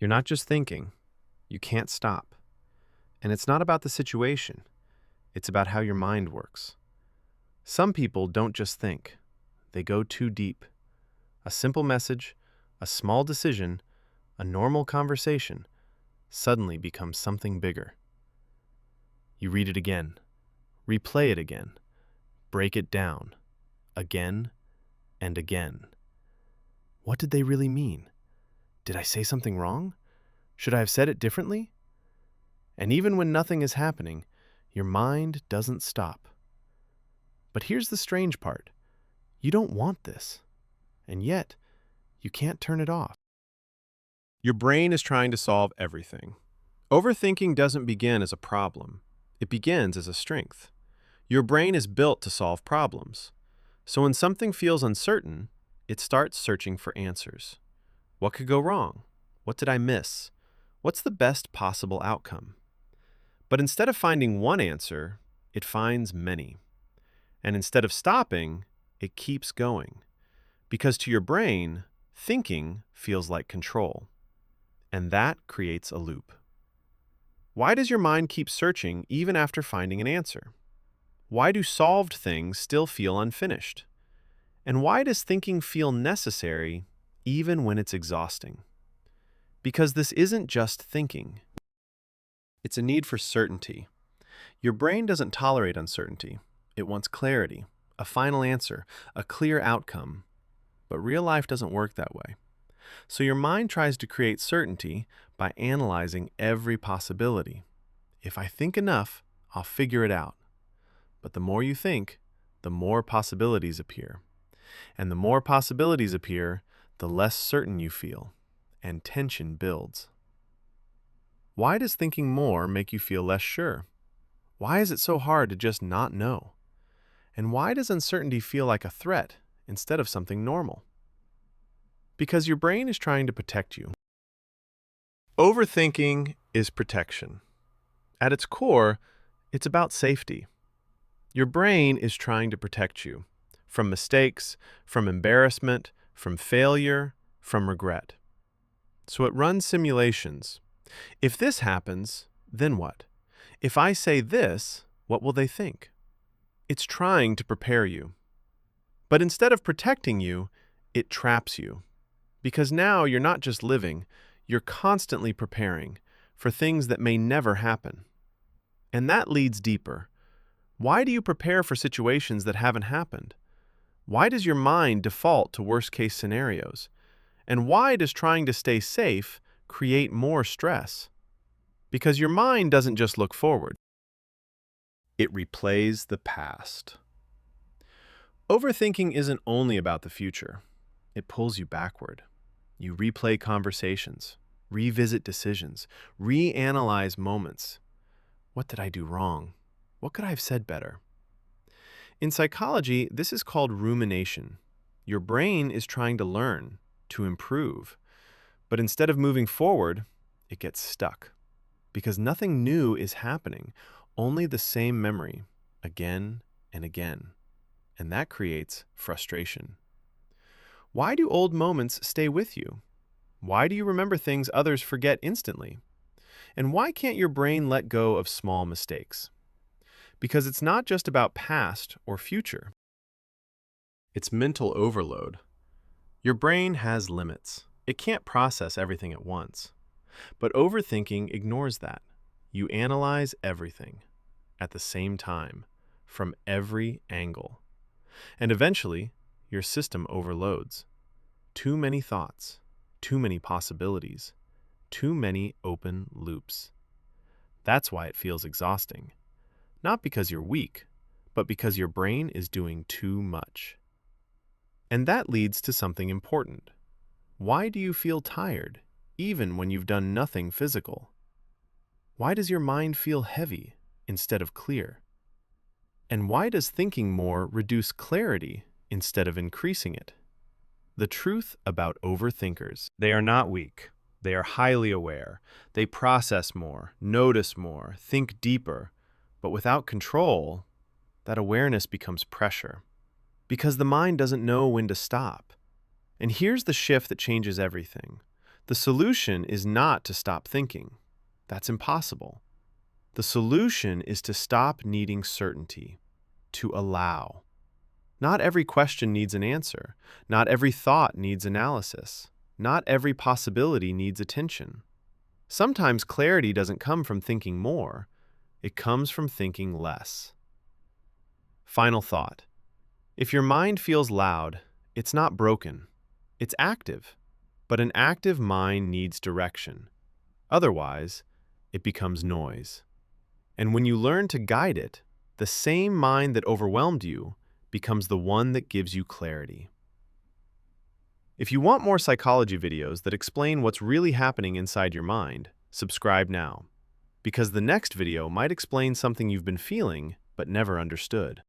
You're not just thinking, you can't stop. And it's not about the situation, it's about how your mind works. Some people don't just think, they go too deep. A simple message, a small decision, a normal conversation suddenly becomes something bigger. You read it again, replay it again, break it down, again and again. What did they really mean? Did I say something wrong? Should I have said it differently? And even when nothing is happening, your mind doesn't stop. But here's the strange part. You don't want this, and yet you can't turn it off. Your brain is trying to solve everything. Overthinking doesn't begin as a problem. It begins as a strength. Your brain is built to solve problems. So when something feels uncertain, it starts searching for answers. What could go wrong? What did I miss? What's the best possible outcome? But instead of finding one answer, it finds many. And instead of stopping, it keeps going. Because to your brain, thinking feels like control. And that creates a loop. Why does your mind keep searching even after finding an answer? Why do solved things still feel unfinished? And why does thinking feel necessary even when it's exhausting? Because this isn't just thinking. It's a need for certainty. Your brain doesn't tolerate uncertainty. It wants clarity, a final answer, a clear outcome. But real life doesn't work that way. So your mind tries to create certainty by analyzing every possibility. If I think enough, I'll figure it out. But the more you think, the more possibilities appear. And the more possibilities appear, the less certain you feel, and tension builds. Why does thinking more make you feel less sure? Why is it so hard to just not know? And why does uncertainty feel like a threat instead of something normal? Because your brain is trying to protect you. Overthinking is protection. At its core, it's about safety. Your brain is trying to protect you from mistakes, from embarrassment, from failure, from regret. So it runs simulations. If this happens, then what? If I say this, what will they think? It's trying to prepare you. But instead of protecting you, it traps you. Because now you're not just living, you're constantly preparing for things that may never happen. And that leads deeper. Why do you prepare for situations that haven't happened? Why does your mind default to worst-case scenarios? And why does trying to stay safe create more stress? Because your mind doesn't just look forward. It replays the past. Overthinking isn't only about the future. It pulls you backward. You replay conversations, revisit decisions, reanalyze moments. What did I do wrong? What could I have said better? In psychology, this is called rumination. Your brain is trying to learn, to improve. But instead of moving forward, it gets stuck. Because nothing new is happening, only the same memory, again and again. And that creates frustration. Why do old moments stay with you? Why do you remember things others forget instantly? And why can't your brain let go of small mistakes? Because it's not just about past or future. It's mental overload. Your brain has limits. It can't process everything at once. But overthinking ignores that. You analyze everything at the same time, from every angle. And eventually, your system overloads. Too many thoughts, too many possibilities, too many open loops. That's why it feels exhausting. Not because you're weak, but because your brain is doing too much. And that leads to something important. Why do you feel tired, even when you've done nothing physical? Why does your mind feel heavy instead of clear? And why does thinking more reduce clarity instead of increasing it? The truth about overthinkers: they are not weak. They are highly aware. They process more, notice more, think deeper. But without control, that awareness becomes pressure. Because the mind doesn't know when to stop. And here's the shift that changes everything. The solution is not to stop thinking. That's impossible. The solution is to stop needing certainty, to allow. Not every question needs an answer. Not every thought needs analysis. Not every possibility needs attention. Sometimes clarity doesn't come from thinking more. It comes from thinking less. Final thought. If your mind feels loud, it's not broken. It's active. But an active mind needs direction. Otherwise, it becomes noise. And when you learn to guide it, the same mind that overwhelmed you becomes the one that gives you clarity. If you want more psychology videos that explain what's really happening inside your mind, subscribe now, because the next video might explain something you've been feeling but never understood.